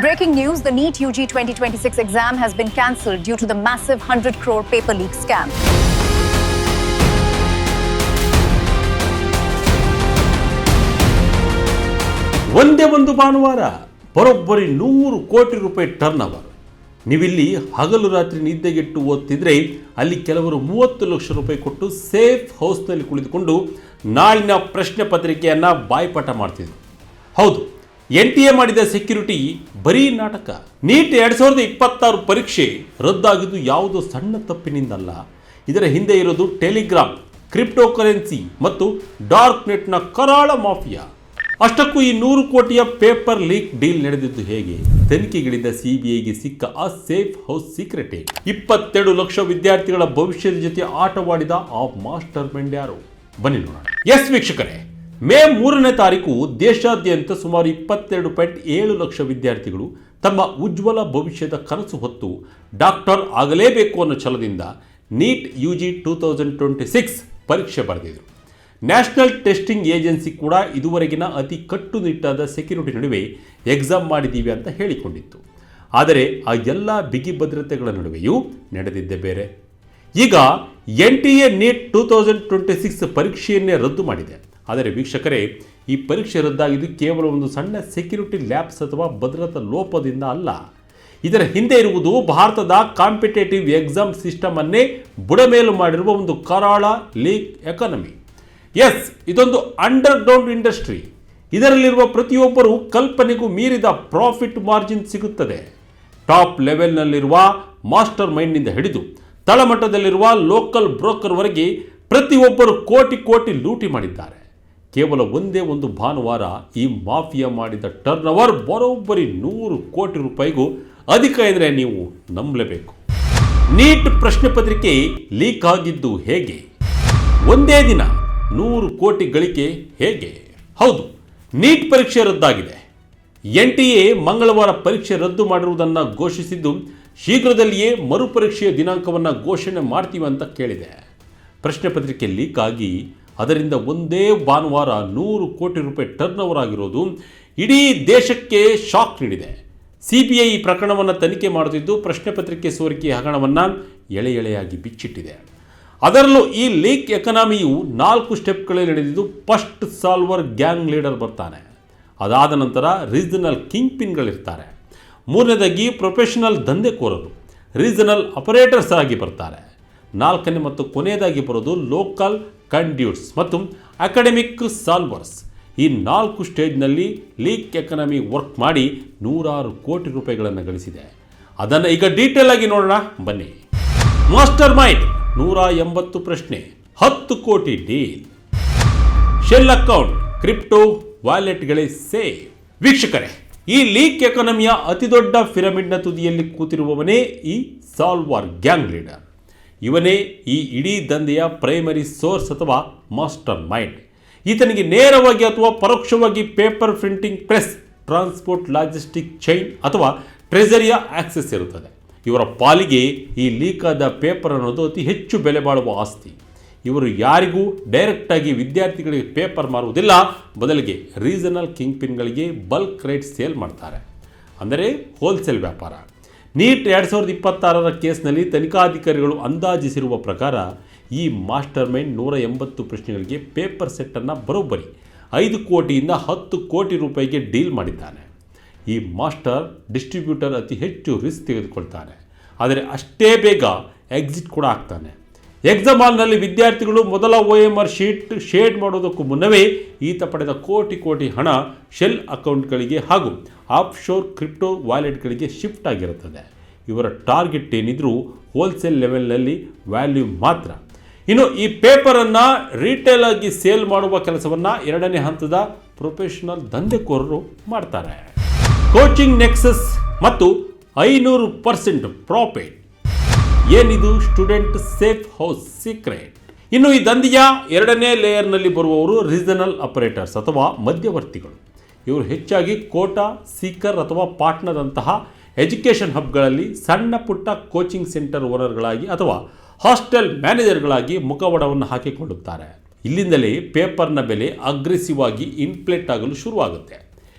Breaking news, the NEET UG 2026 exam has been cancelled due to the massive 100 crore paper leak scam. ಒಂದೇ ಒಂದು ಭಾನುವಾರ ಬರೋಬ್ಬರಿ 100 ಕೋಟಿ ರೂಪಾಯಿ ಟರ್ನ್ ಓವರ್. ನೀವಿಲ್ಲಿ ಹಗಲು ರಾತ್ರಿ ನಿದ್ದೆಗೆಟ್ಟು ಓದ್ತಿದ್ರೆ ಅಲ್ಲಿ ಕೆಲವರು 30 ಲಕ್ಷ ರೂಪಾಯಿ ಕೊಟ್ಟು ಸೇಫ್ ಹೌಸ್ನಲ್ಲಿ ಕುಳಿತುಕೊಂಡು ನಾಳಿನ ಪ್ರಶ್ನೆ ಪತ್ರಿಕೆಯನ್ನು ಬಾಯ್ಪಾಠ ಮಾಡ್ತಿದ್ರು. ಹೌದು, NTA ಮಾಡಿದ ಸೆಕ್ಯೂರಿಟಿ ಬರೀ ನಾಟಕ. ನೀಟ್ 2026 ಪರೀಕ್ಷೆ ರದ್ದಾಗಿದ್ದು ಯಾವುದೋ ಸಣ್ಣ ತಪ್ಪಿನಿಂದಲ್ಲ. ಇದರ ಹಿಂದೆ ಇರೋದು ಟೆಲಿಗ್ರಾಮ್, ಕ್ರಿಪ್ಟೋ ಕರೆನ್ಸಿ ಮತ್ತು ಡಾರ್ಕ್ ನೆಟ್ನ ಕರಾಳ ಮಾಫಿಯಾ. ಅಷ್ಟಕ್ಕೂ ಈ 100 ಕೋಟಿಯ ಪೇಪರ್ ಲೀಕ್ ಡೀಲ್ ನಡೆದಿದ್ದು ಹೇಗೆ? ತನಿಖೆಗಳಿಂದ CBIಗೆ ಸಿಕ್ಕ ಆ ಸೇಫ್ ಹೌಸ್ ಸೀಕ್ರೆಟೇ? 22 ಲಕ್ಷ ವಿದ್ಯಾರ್ಥಿಗಳ ಭವಿಷ್ಯದ ಜೊತೆ ಆಟವಾಡಿದ ಆ ಮಾಸ್ಟರ್ ಮೈಂಡ್ ಯಾರು? ಬನ್ನಿ ನೋಡೋಣ. ಎಸ್ ವೀಕ್ಷಕರೇ, ಮೇ 3ನೇ ತಾರೀಕು ದೇಶಾದ್ಯಂತ ಸುಮಾರು 22.7 ಲಕ್ಷ ವಿದ್ಯಾರ್ಥಿಗಳು ತಮ್ಮ ಉಜ್ವಲ ಭವಿಷ್ಯದ ಕನಸು ಹೊತ್ತು ಡಾಕ್ಟರ್ ಆಗಲೇಬೇಕು ಅನ್ನೋ ಛಲದಿಂದ ನೀಟ್ UG 2026 ಪರೀಕ್ಷೆ ಬರೆದಿದ್ರು. ನ್ಯಾಷನಲ್ ಟೆಸ್ಟಿಂಗ್ ಏಜೆನ್ಸಿ ಕೂಡ ಇದುವರೆಗಿನ ಅತಿ ಕಟ್ಟುನಿಟ್ಟಾದ ಸೆಕ್ಯೂರಿಟಿ ನಡುವೆ ಎಕ್ಸಾಮ್ ಮಾಡಿದ್ದೀವಿ ಅಂತ ಹೇಳಿಕೊಂಡಿತ್ತು. ಆದರೆ ಆ ಎಲ್ಲ ಬಿಗಿ ಭದ್ರತೆಗಳ ನಡುವೆಯೂ ನಡೆದಿದ್ದೇ ಬೇರೆ. ಈಗ NTA ನೀಟ್ 2026 ಪರೀಕ್ಷೆಯನ್ನೇ ರದ್ದು ಮಾಡಿದೆ. ಆದರೆ ವೀಕ್ಷಕರೇ, ಈ ಪರೀಕ್ಷೆ ರದ್ದಾಗಿದ್ದು ಕೇವಲ ಒಂದು ಸಣ್ಣ ಸೆಕ್ಯೂರಿಟಿ ಲ್ಯಾಪ್ಸ್ ಅಥವಾ ಭದ್ರತಾ ಲೋಪದಿಂದ ಅಲ್ಲ. ಇದರ ಹಿಂದೆ ಇರುವುದು ಭಾರತದ ಕಾಂಪಿಟೇಟಿವ್ ಎಕ್ಸಾಮ್ ಸಿಸ್ಟಮ್ ಅನ್ನೇ ಬುಡಮೇಲು ಮಾಡಿರುವ ಒಂದು ಕರಾಳ ಲೀಕ್ ಎಕಾನಮಿ. ಎಸ್, ಇದೊಂದು ಅಂಡರ್ಗ್ರೌಂಡ್ ಇಂಡಸ್ಟ್ರಿ. ಇದರಲ್ಲಿರುವ ಪ್ರತಿಯೊಬ್ಬರೂ ಕಲ್ಪನೆಗೂ ಮೀರಿದ ಪ್ರಾಫಿಟ್ ಮಾರ್ಜಿನ್ ಸಿಗುತ್ತದೆ. ಟಾಪ್ ಲೆವೆಲ್ನಲ್ಲಿರುವ ಮಾಸ್ಟರ್ ಮೈಂಡ್ನಿಂದ ಹಿಡಿದು ತಳಮಟ್ಟದಲ್ಲಿರುವ ಲೋಕಲ್ ಬ್ರೋಕರ್ವರೆಗೆ ಪ್ರತಿಯೊಬ್ಬರು ಕೋಟಿ ಕೋಟಿ ಲೂಟಿ ಮಾಡಿದ್ದಾರೆ. ಕೇವಲ ಒಂದೇ ಒಂದು ಭಾನುವಾರ ಈ ಮಾಫಿಯಾ ಮಾಡಿದ ಟರ್ನ್ ಓವರ್ ಬರೋಬ್ಬರಿ 100 ಕೋಟಿ ರೂಪಾಯಿಗೂ ಅಧಿಕ ಎಂದರೆ ನೀವು ನಂಬಲೇಬೇಕು. ನೀಟ್ ಪ್ರಶ್ನೆ ಪತ್ರಿಕೆ ಲೀಕ್ ಆಗಿದ್ದು ಹೇಗೆ? ಒಂದೇ ದಿನ 100 ಕೋಟಿ ಗಳಿಕೆ ಹೇಗೆ? ಹೌದು, ನೀಟ್ ಪರೀಕ್ಷೆ ರದ್ದಾಗಿದೆ. NTA ಮಂಗಳವಾರ ಪರೀಕ್ಷೆ ರದ್ದು ಮಾಡಿರುವುದನ್ನು ಘೋಷಿಸಿದ್ದು ಶೀಘ್ರದಲ್ಲಿಯೇ ಮರುಪರೀಕ್ಷೆಯ ದಿನಾಂಕವನ್ನು ಘೋಷಣೆ ಮಾಡ್ತೀವಿ ಅಂತ ಕೇಳಿದೆ. ಪ್ರಶ್ನೆ ಪತ್ರಿಕೆ ಲೀಕ್ ಆಗಿ ಅದರಿಂದ ಒಂದೇ ಭಾನುವಾರ 100 ಕೋಟಿ ರೂಪಾಯಿ ಟರ್ನ್ ಓವರ್ ಆಗಿರೋದು ಇಡೀ ದೇಶಕ್ಕೆ ಶಾಕ್ ನೀಡಿದೆ. CBI ಈ ಪ್ರಕರಣವನ್ನು ತನಿಖೆ ಮಾಡುತ್ತಿದ್ದು ಪ್ರಶ್ನೆ ಪತ್ರಿಕೆ ಸೋರಿಕೆ ಹಗರಣವನ್ನು ಎಳೆ ಎಳೆಯಾಗಿ ಬಿಚ್ಚಿಟ್ಟಿದೆ. ಅದರಲ್ಲೂ ಈ ಲೀಕ್ ಎಕಾನಮಿಯು 4 ಸ್ಟೆಪ್ಗಳಲ್ಲಿ ನಡೆದಿದ್ದು ಫಸ್ಟ್ ಸಾಲ್ವರ್ ಗ್ಯಾಂಗ್ ಲೀಡರ್ ಬರ್ತಾನೆ. ಅದಾದ ನಂತರ ರೀಜನಲ್ ಕಿಂಗ್ ಪಿನ್ಗಳಿರ್ತಾರೆ. ಮೂರನೇದಾಗಿ ಪ್ರೊಫೆಷನಲ್ ದಂಧೆಕೋರರು ರೀಜನಲ್ ಆಪರೇಟರ್ಸ್ ಆಗಿ ಬರ್ತಾರೆ. 4ನೇ ಮತ್ತು ಕೊನೆಯದಾಗಿ ಬರೋದು ಲೋಕಲ್ ಕಂಡ್ಯೂಟ್ಸ್ ಮತ್ತು ಅಕಾಡೆಮಿಕ್ ಸಾಲ್ವರ್ಸ್. ಈ 4 ಸ್ಟೇಜ್ನಲ್ಲಿ ಲೀಕ್ ಎಕಾನಮಿ ವರ್ಕ್ ಮಾಡಿ 106 ಕೋಟಿ ರೂಪಾಯಿಗಳನ್ನು ಗಳಿಸಿದೆ. ಅದನ್ನು ಈಗ ಡೀಟೇಲ್ ಆಗಿ ನೋಡೋಣ ಬನ್ನಿ. ಮಾಸ್ಟರ್ ಮೈಂಡ್ 180 ಪ್ರಶ್ನೆ, 10 ಕೋಟಿ ಡೀಲ್, ಶೆಲ್ ಅಕೌಂಟ್, ಕ್ರಿಪ್ಟೋ ವ್ಯಾಲೆಟ್ಗಳೇ ಸೇವ್. ವೀಕ್ಷಕರೇ, ಈ ಲೀಕ್ ಎಕಾನಮಿಯ ಅತಿದೊಡ್ಡ ಪಿರಮಿಡ್ನ ತುದಿಯಲ್ಲಿ ಕೂತಿರುವವನೇ ಈ ಸಾಲ್ವರ್ ಗ್ಯಾಂಗ್ ಲೀಡರ್. ಇವನೇ ಈ ಇಡೀ ದಂಧೆಯ ಪ್ರೈಮರಿ ಸೋರ್ಸ್ ಅಥವಾ ಮಾಸ್ಟರ್ ಮೈಂಡ್. ಈತನಿಗೆ ನೇರವಾಗಿ ಅಥವಾ ಪರೋಕ್ಷವಾಗಿ paper printing press, transport, logistic chain ಅಥವಾ ಟ್ರೆಜರಿಯ ಆಕ್ಸೆಸ್ ಇರುತ್ತದೆ. ಇವರ ಪಾಲಿಗೆ ಈ ಲೀಕ್ ಆದ ಪೇಪರ್ ಅನ್ನೋದು ಅತಿ ಹೆಚ್ಚು ಬೆಲೆ ಬಾಳುವ ಆಸ್ತಿ. ಇವರು ಯಾರಿಗೂ ಡೈರೆಕ್ಟಾಗಿ ವಿದ್ಯಾರ್ಥಿಗಳಿಗೆ ಪೇಪರ್ ಮಾರುವುದಿಲ್ಲ, ಬದಲಿಗೆ ರೀಜನಲ್ ಕಿಂಗ್ ಪಿನ್ಗಳಿಗೆ ಬಲ್ಕ್ ರೇಟ್ ಸೇಲ್ ಮಾಡ್ತಾರೆ, ಅಂದರೆ ಹೋಲ್ಸೇಲ್ ವ್ಯಾಪಾರ. ನೀಟ್ 2026 ಕೇಸ್ನಲ್ಲಿ ತನಿಖಾಧಿಕಾರಿಗಳು ಅಂದಾಜಿಸಿರುವ ಪ್ರಕಾರ ಈ ಮಾಸ್ಟರ್ ಮೈಂಡ್ 180 ಪ್ರಶ್ನೆಗಳಿಗೆ ಪೇಪರ್ ಸೆಟ್ಟನ್ನು ಬರೋಬ್ಬರಿ 5 ಕೋಟಿಯಿಂದ 10 ಕೋಟಿ ರೂಪಾಯಿಗೆ ಡೀಲ್ ಮಾಡಿದ್ದಾನೆ. ಈ ಮಾಸ್ಟರ್ ಡಿಸ್ಟ್ರಿಬ್ಯೂಟರ್ ಅತಿ ಹೆಚ್ಚು ರಿಸ್ಕ್ ತೆಗೆದುಕೊಳ್ತಾನೆ, ಆದರೆ ಅಷ್ಟೇ ಬೇಗ ಎಕ್ಸಿಟ್ ಕೂಡ ಆಗ್ತಾನೆ. ಎಕ್ಸಾಮ್ ಹಾಲ್ನಲ್ಲಿ ವಿದ್ಯಾರ್ಥಿಗಳು ಮೊದಲ OMR ಶೀಟ್ ಶೇಡ್ ಮಾಡೋದಕ್ಕೂ ಮುನ್ನವೇ ಈತ ಪಡೆದ ಕೋಟಿ ಕೋಟಿ ಹಣ ಶೆಲ್ ಅಕೌಂಟ್ಗಳಿಗೆ ಹಾಗೂ ಆಫ್ಶೋರ್ ಕ್ರಿಪ್ಟೋ ವ್ಯಾಲೆಟ್ಗಳಿಗೆ ಶಿಫ್ಟ್ ಆಗಿರುತ್ತದೆ. ಇವರ ಟಾರ್ಗೆಟ್ ಏನಿದ್ರೂ ಹೋಲ್ಸೇಲ್ ಲೆವೆಲ್ನಲ್ಲಿ ವ್ಯಾಲ್ಯೂ ಮಾತ್ರ. ಇನ್ನು ಈ ಪೇಪರನ್ನು ರಿಟೇಲ್ ಆಗಿ ಸೇಲ್ ಮಾಡುವ ಕೆಲಸವನ್ನು 2ನೇ ಹಂತದ ಪ್ರೊಫೆಷನಲ್ ದಂಧೆಕೋರರು ಮಾಡ್ತಾರೆ. ಕೋಚಿಂಗ್ ನೆಕ್ಸಸ್ ಮತ್ತು 500% ಪ್ರಾಫಿಟ್. ಏನಿದು ಸ್ಟೂಡೆಂಟ್ ಸೇಫ್ ಹೌಸ್ ಸೀಕ್ರೆಟ್? ಇನ್ನು ಈ ದಂಧೆಯ 2ನೇ ಲೇಯರ್ನಲ್ಲಿ ಬರುವವರು ರೀಜನಲ್ ಆಪರೇಟರ್ಸ್ ಅಥವಾ ಮಧ್ಯವರ್ತಿಗಳು. ಇವರು ಹೆಚ್ಚಾಗಿ ಕೋಟಾ, ಸೀಕರ್ ಅಥವಾ ಪಾಟ್ನಾದಂತಹ ಎಜುಕೇಷನ್ ಹಬ್ಗಳಲ್ಲಿ ಸಣ್ಣ ಪುಟ್ಟ ಕೋಚಿಂಗ್ ಸೆಂಟರ್ ಓನರ್ಗಳಾಗಿ ಅಥವಾ ಹಾಸ್ಟೆಲ್ ಮ್ಯಾನೇಜರ್ಗಳಾಗಿ ಮುಖವಾಡವನ್ನು ಹಾಕಿಕೊಳ್ಳುತ್ತಾರೆ. ಇಲ್ಲಿಂದಲೇ ಪೇಪರ್ನ ಬೆಲೆ ಅಗ್ರೆಸಿವ್ ಆಗಿ ಇನ್ಫ್ಲೇಟ್ ಆಗಲು ಶುರುವಾಗುತ್ತೆ.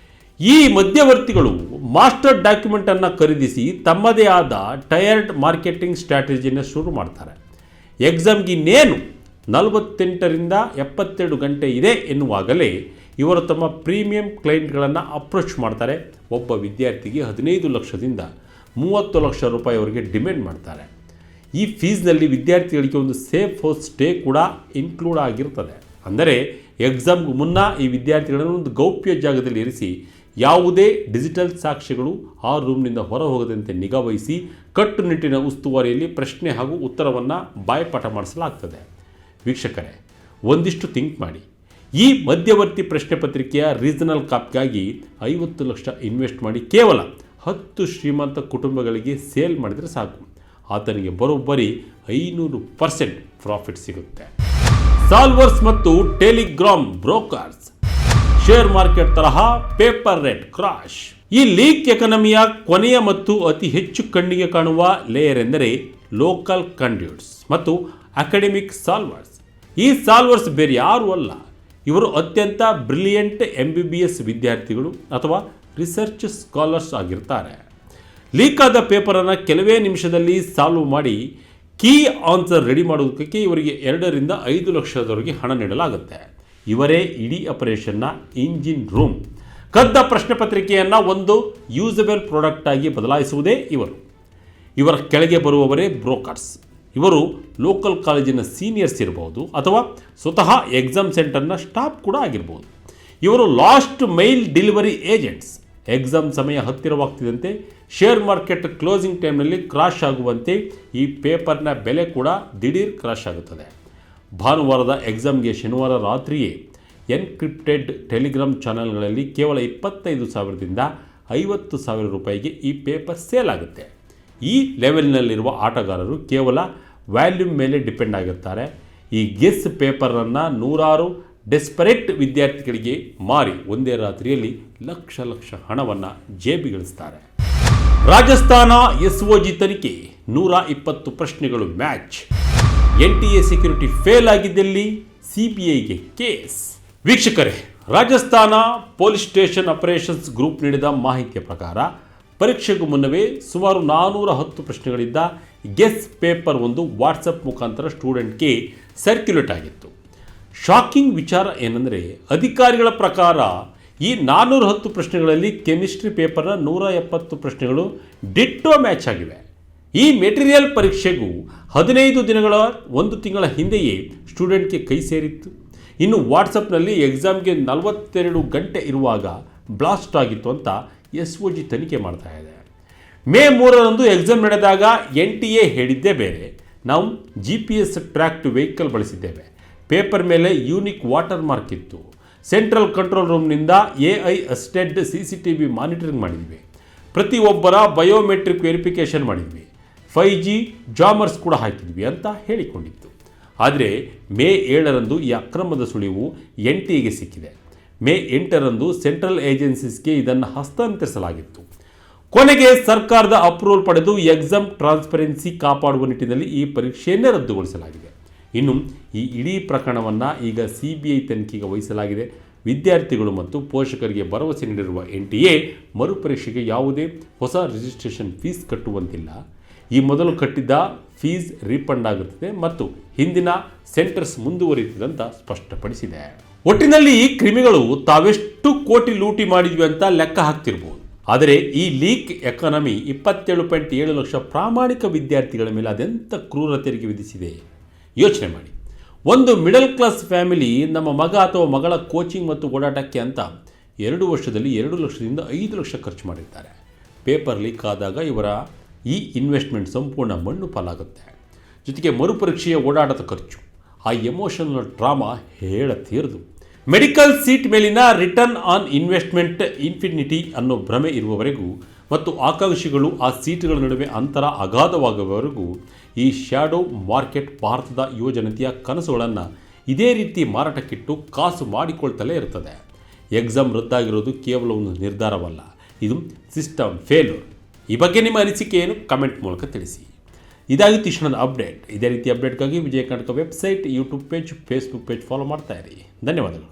ಈ ಮಧ್ಯವರ್ತಿಗಳು ಮಾಸ್ಟರ್ ಡಾಕ್ಯುಮೆಂಟನ್ನು ಖರೀದಿಸಿ ತಮ್ಮದೇ ಆದ ಟೈರ್ಡ್ ಮಾರ್ಕೆಟಿಂಗ್ ಸ್ಟ್ರಾಟಜಿಯನ್ನು ಶುರು ಮಾಡ್ತಾರೆ. ಎಕ್ಸಾಮ್ಗೆ ಇನ್ನೇನು 48ರಿಂದ 72 ಗಂಟೆ ಇದೆ ಎನ್ನುವಾಗಲೇ ಇವರು ತಮ್ಮ ಪ್ರೀಮಿಯಂ ಕ್ಲೈಂಟ್ಗಳನ್ನು ಅಪ್ರೋಚ್ ಮಾಡ್ತಾರೆ. ಒಬ್ಬ ವಿದ್ಯಾರ್ಥಿಗೆ 15 ಲಕ್ಷದಿಂದ 30 ಲಕ್ಷ ರೂಪಾಯಿ ಅವರಿಗೆ ಡಿಮ್ಯಾಂಡ್ ಮಾಡ್ತಾರೆ. ಈ ಫೀಸ್ನಲ್ಲಿ ವಿದ್ಯಾರ್ಥಿಗಳಿಗೆ ಒಂದು ಸೇಫ್ ಹೌಸ್ ಸ್ಟೇ ಕೂಡ ಇನ್ಕ್ಲೂಡ್ ಆಗಿರ್ತದೆ. ಅಂದರೆ ಎಕ್ಸಾಮ್ಗೂ ಮುನ್ನ ಈ ವಿದ್ಯಾರ್ಥಿಗಳನ್ನು ಒಂದು ಗೌಪ್ಯ ಜಾಗದಲ್ಲಿ ಇರಿಸಿ ಯಾವುದೇ ಡಿಜಿಟಲ್ ಸಾಕ್ಷ್ಯಗಳು ಆ ರೂಮ್ನಿಂದ ಹೊರ ಹೋಗದಂತೆ ನಿಗಾವಹಿಸಿ ಕಟ್ಟುನಿಟ್ಟಿನ ಉಸ್ತುವಾರಿಯಲ್ಲಿ ಪ್ರಶ್ನೆ ಹಾಗೂ ಉತ್ತರವನ್ನು ಬಾಯ್ಪಾಠ ಮಾಡಿಸಲಾಗ್ತದೆ. ವೀಕ್ಷಕರೇ, ಒಂದಿಷ್ಟು ಥಿಂಕ್ ಮಾಡಿ. ಈ ಮಧ್ಯವರ್ತಿ ಪ್ರಶ್ನೆ ಪತ್ರಿಕೆಯ ರೀಸನಲ್ ಕಾಪಿಗಾಗಿ 50 ಲಕ್ಷ ಇನ್ವೆಸ್ಟ್ ಮಾಡಿ ಕೇವಲ 10 ಶ್ರೀಮಂತ ಕುಟುಂಬಗಳಿಗೆ ಸೇಲ್ ಮಾಡಿದರೆ ಸಾಕು. ಆತನಿಗೆ ಬರೋಬ್ಬರಿ 500% ಪ್ರಾಫಿಟ್ ಸಿಗುತ್ತೆ. ಸಾಲ್ವರ್ಸ್ ಮತ್ತು ಟೆಲಿಗ್ರಾಮ್ ಬ್ರೋಕರ್ಸ್ ಶೇರ್ ಮಾರ್ಕೆಟ್ ತರಹ ಪೇಪರ್ ರೇಟ್ ಕ್ರಾಶ್. ಈ ಲೀಕ್ ಎಕಾನಮಿಯ ಕೊನೆಯ ಮತ್ತು ಅತಿ ಹೆಚ್ಚು ಕಣ್ಣಿಗೆ ಕಾಣುವ ಲೇಯರ್ ಎಂದರೆ ಲೋಕಲ್ ಕಂಡ್ಯೂಟ್ಸ್ ಮತ್ತು ಅಕಾಡೆಮಿಕ್ ಸಾಲ್ವರ್ಸ್. ಈ ಸಾಲ್ವರ್ಸ್ ಬೇರೆ ಯಾರೂ ಅಲ್ಲ, ಇವರು ಅತ್ಯಂತ ಬ್ರಿಲಿಯಂಟ್ MBBS ವಿದ್ಯಾರ್ಥಿಗಳು ಅಥವಾ ರಿಸರ್ಚ್ ಸ್ಕಾಲರ್ಸ್ ಆಗಿರ್ತಾರೆ. ಲೀಕ್ ಆದ ಪೇಪರನ್ನು ಕೆಲವೇ ನಿಮಿಷದಲ್ಲಿ ಸಾಲ್ವ್ ಮಾಡಿ ಕೀ ಆನ್ಸರ್ ರೆಡಿ ಮಾಡೋದಕ್ಕೆ ಇವರಿಗೆ 2ರಿಂದ 5 ಲಕ್ಷದವರೆಗೆ ಹಣ ನೀಡಲಾಗುತ್ತೆ. ಇವರೇ ಇಡೀ ಆಪರೇಷನ್ನ ಇಂಜಿನ್ ರೂಮ್. ಕದ್ದ ಪ್ರಶ್ನೆ ಪತ್ರಿಕೆಯನ್ನು ಒಂದು ಯೂಸಬಲ್ ಪ್ರಾಡಕ್ಟ್ ಆಗಿ ಬದಲಾಯಿಸುವುದೇ ಇವರು. ಇವರ ಕೆಳಗೆ ಬರುವವರೇ ಬ್ರೋಕರ್ಸ್. ಇವರು ಲೋಕಲ್ ಕಾಲೇಜಿನ ಸೀನಿಯರ್ಸ್ ಇರಬಹುದು ಅಥವಾ ಸ್ವತಃ ಎಕ್ಸಾಮ್ ಸೆಂಟರ್ನ ಸ್ಟಾಫ್ ಕೂಡ ಆಗಿರ್ಬೋದು. ಇವರು last mile delivery agents. Exam ಸಮಯ ಹತ್ತಿರವಾಗ್ತಿದ್ದಂತೆ ಶೇರ್ ಮಾರ್ಕೆಟ್ ಕ್ಲೋಸಿಂಗ್ ಟೈಮ್ನಲ್ಲಿ ಕ್ರಾಶ್ ಆಗುವಂತೆ ಈ ಪೇಪರ್ನ ಬೆಲೆ ಕೂಡ ದಿಢೀರ್ ಕ್ರಾಶ್ ಆಗುತ್ತದೆ. ಭಾನುವಾರದ ಎಕ್ಸಾಮ್ಗೆ ಶನಿವಾರ ರಾತ್ರಿಯೇ ಎನ್ಕ್ರಿಪ್ಟೆಡ್ ಟೆಲಿಗ್ರಾಮ್ ಚಾನಲ್ಗಳಲ್ಲಿ ಕೇವಲ 25,000ದಿಂದ 50,000 ರೂಪಾಯಿಗೆ ಈ ಪೇಪರ್ ಸೇಲ್ ಆಗುತ್ತೆ. ಈ ಲೆವೆಲ್ನಲ್ಲಿರುವ ಆಟಗಾರರು ಕೇವಲ ವ್ಯಾಲ್ಯೂಮ್ ಮೇಲೆ ಡಿಪೆಂಡ್ ಆಗಿರ್ತಾರೆ. ಈ ಗೆಸ್ ಪೇಪರನ್ನು ನೂರಾರು ಡೆಸ್ಪರೇಟ್ ವಿದ್ಯಾರ್ಥಿಗಳಿಗೆ ಮಾರಿ ಒಂದೇ ರಾತ್ರಿಯಲ್ಲಿ ಲಕ್ಷ ಹಣವನ್ನು ಜೇಬಿಗಳಿಸ್ತಾರೆ. ರಾಜಸ್ಥಾನ SOG ತನಿಖೆ 120 ಪ್ರಶ್ನೆಗಳು ಮ್ಯಾಚ್. NTA ಸೆಕ್ಯೂರಿಟಿ ಫೇಲ್ ಆಗಿದ್ದಲ್ಲಿ CBIಗೆ ಕೇಸ್. ವೀಕ್ಷಕರೇ, Rajasthan police station operations group ನೀಡಿದ ಮಾಹಿತಿಯ ಪ್ರಕಾರ ಪರೀಕ್ಷೆಗೂ ಮುನ್ನವೇ ಸುಮಾರು 410 ಪ್ರಶ್ನೆಗಳಿದ್ದ ಗೆಸ್ ಪೇಪರ್ ಒಂದು ವಾಟ್ಸಪ್ ಮುಖಾಂತರ ಸ್ಟೂಡೆಂಟ್ಗೆ ಸರ್ಕ್ಯುಲೇಟ್ ಆಗಿತ್ತು. ಶಾಕಿಂಗ್ ವಿಚಾರ ಏನಂದರೆ, ಅಧಿಕಾರಿಗಳ ಪ್ರಕಾರ ಈ 410 ಪ್ರಶ್ನೆಗಳಲ್ಲಿ ಕೆಮಿಸ್ಟ್ರಿ ಪೇಪರ್ನ 170 ಪ್ರಶ್ನೆಗಳು ಡಿಟ್ಟೋ ಮ್ಯಾಚ್ ಆಗಿವೆ. ಈ ಮೆಟೀರಿಯಲ್ ಪರೀಕ್ಷೆಗೂ 15 ದಿನಗಳ 1 ತಿಂಗಳ ಹಿಂದೆಯೇ ಸ್ಟೂಡೆಂಟ್ಗೆ ಕೈ ಸೇರಿತ್ತು. ಇನ್ನು ವಾಟ್ಸಪ್ನಲ್ಲಿ ಎಕ್ಸಾಮ್ಗೆ 42 ಗಂಟೆ ಇರುವಾಗ ಬ್ಲಾಸ್ಟ್ ಆಗಿತ್ತು ಅಂತ SOG ತನಿಖೆ ಮಾಡ್ತಾ ಇದೆ. ಮೇ 3ರಂದು ಎಕ್ಸಾಮ್ ನಡೆದಾಗ NTA ಹೇಳಿದ್ದೇ ಬೇರೆ. ನಾವು GPS ಟ್ರ್ಯಾಕ್ಡ್ ವೆಹಿಕಲ್ ಬಳಸಿದ್ದೇವೆ. ಪೇಪರ್ ಮೇಲೆ ಯೂನಿಕ್ ವಾಟರ್ ಮಾರ್ಕ್ ಇತ್ತು. ಸೆಂಟ್ರಲ್ ಕಂಟ್ರೋಲ್ ರೂಮ್ನಿಂದ AI ಅಸಿಸ್ಟೆಡ್ CCTV ಮಾನಿಟರಿಂಗ್ ಮಾಡಿದ್ವಿ. ಪ್ರತಿಯೊಬ್ಬರ ಬಯೋಮೆಟ್ರಿಕ್ ವೆರಿಫಿಕೇಷನ್ ಮಾಡಿದ್ವಿ. 5G ಜಾಮರ್ಸ್ ಕೂಡ ಹಾಕಿದ್ವಿ ಅಂತ ಹೇಳಿಕೊಂಡಿತ್ತು. ಆದರೆ ಮೇ 7ರಂದು ಈ ಅಕ್ರಮದ ಸುಳಿವು NTAಗೆ ಸಿಕ್ಕಿದೆ. ಮೇ 8ರಂದು ಸೆಂಟ್ರಲ್ ಏಜೆನ್ಸೀಸ್ಗೆ ಇದನ್ನು ಹಸ್ತಾಂತರಿಸಲಾಗಿತ್ತು. ಕೊನೆಗೆ ಸರ್ಕಾರದ ಅಪ್ರೂವಲ್ ಪಡೆದು ಎಕ್ಸಾಮ್ ಟ್ರಾನ್ಸ್ಪರೆನ್ಸಿ ಕಾಪಾಡುವ ನಿಟ್ಟಿನಲ್ಲಿ ಈ ಪರೀಕ್ಷೆಯನ್ನೇ ರದ್ದುಗೊಳಿಸಲಾಗಿದೆ. ಇನ್ನು ಈ ಇಡೀ ಪ್ರಕರಣವನ್ನು ಈಗ CBI ತನಿಖೆಗೆ ವಹಿಸಲಾಗಿದೆ. ವಿದ್ಯಾರ್ಥಿಗಳು ಮತ್ತು ಪೋಷಕರಿಗೆ ಭರವಸೆ ನೀಡಿರುವ NTA ಮರುಪರೀಕ್ಷೆಗೆ ಯಾವುದೇ ಹೊಸ ರಿಜಿಸ್ಟ್ರೇಷನ್ ಫೀಸ್ ಕಟ್ಟುವಂತಿಲ್ಲ. ಈ ಮೊದಲು ಕಟ್ಟಿದ್ದ ಫೀಸ್ ರೀಫಂಡ್ ಆಗುತ್ತದೆ ಮತ್ತು ಹಿಂದಿನ ಸೆಂಟರ್ಸ್ ಮುಂದುವರಿಯುತ್ತದೆ ಅಂತ ಸ್ಪಷ್ಟಪಡಿಸಿದೆ. ಒಟ್ಟಿನಲ್ಲಿ ಈ ಕ್ರಿಮಿಗಳು ತಾವೆಷ್ಟು ಕೋಟಿ ಲೂಟಿ ಮಾಡಿದ್ವಿ ಅಂತ ಲೆಕ್ಕ ಹಾಕ್ತಿರ್ಬೋದು. ಆದರೆ ಈ ಲೀಕ್ ಎಕಾನಮಿ 27.7 ಲಕ್ಷ ಪ್ರಾಮಾಣಿಕ ವಿದ್ಯಾರ್ಥಿಗಳ ಮೇಲೆ ಅದೆಂಥ ಕ್ರೂರ ತೆರಿಗೆ ವಿಧಿಸಿದೆ ಯೋಚನೆ ಮಾಡಿ. ಒಂದು ಮಿಡಲ್ ಕ್ಲಾಸ್ ಫ್ಯಾಮಿಲಿ ನಮ್ಮ ಮಗ ಅಥವಾ ಮಗಳ ಕೋಚಿಂಗ್ ಮತ್ತು ಓಡಾಟಕ್ಕೆ ಅಂತ 2 ವರ್ಷದಲ್ಲಿ 2 ಲಕ್ಷದಿಂದ 5 ಲಕ್ಷ ಖರ್ಚು ಮಾಡಿರ್ತಾರೆ. ಪೇಪರ್ ಲೀಕ್ ಆದಾಗ ಇವರ ಈ ಇನ್ವೆಸ್ಟ್ಮೆಂಟ್ ಸಂಪೂರ್ಣ ಮಣ್ಣು ಪಾಲಾಗುತ್ತೆ. ಜೊತೆಗೆ ಮರುಪರೀಕ್ಷೆಯ ಓಡಾಟದ ಖರ್ಚು, ಆ ಎಮೋಷನಲ್ ಡ್ರಾಮಾ ಹೇಳತೀರದು. ಮೆಡಿಕಲ್ ಸೀಟ್ ಮೇಲಿನ ರಿಟರ್ನ್ ಆನ್ ಇನ್ವೆಸ್ಟ್ಮೆಂಟ್ ಇನ್ಫಿನಿಟಿ ಅನ್ನೋ ಭ್ರಮೆ ಇರುವವರೆಗೂ ಮತ್ತು ಆಕಾಂಕ್ಷಿಗಳು ಆ ಸೀಟ್ಗಳ ನಡುವೆ ಅಂತರ ಅಗಾಧವಾಗುವವರೆಗೂ ಈ ಶ್ಯಾಡೋ ಮಾರ್ಕೆಟ್ ಭಾರತದ ಯುವಜನತೆಯ ಕನಸುಗಳನ್ನು ಇದೇ ರೀತಿ ಮಾರಾಟಕ್ಕಿಟ್ಟು ಕಾಸು ಮಾಡಿಕೊಳ್ತಲೇ ಇರ್ತದೆ. ಎಕ್ಸಾಮ್ ರದ್ದಾಗಿರೋದು ಕೇವಲ ಒಂದು ನಿರ್ಧಾರವಲ್ಲ, ಇದು ಸಿಸ್ಟಮ್ ಫೇಲ್ಯೂರ್. ಈ ಬಗ್ಗೆ ನಿಮ್ಮ ಅನಿಸಿಕೆ ಏನು ಕಮೆಂಟ್ ಮೂಲಕ ತಿಳಿಸಿ. ಇದಾಗಿತ್ತು ಈ ಕ್ಷಣದ ಅಪ್ಡೇಟ್. ಇದೇ ರೀತಿ ಅಪ್ಡೇಟ್ಗಾಗಿ Vijaya Karnataka website, YouTube page, Facebook page follow ಮಾಡ್ತಾ ಇರಿ. ಧನ್ಯವಾದಗಳು.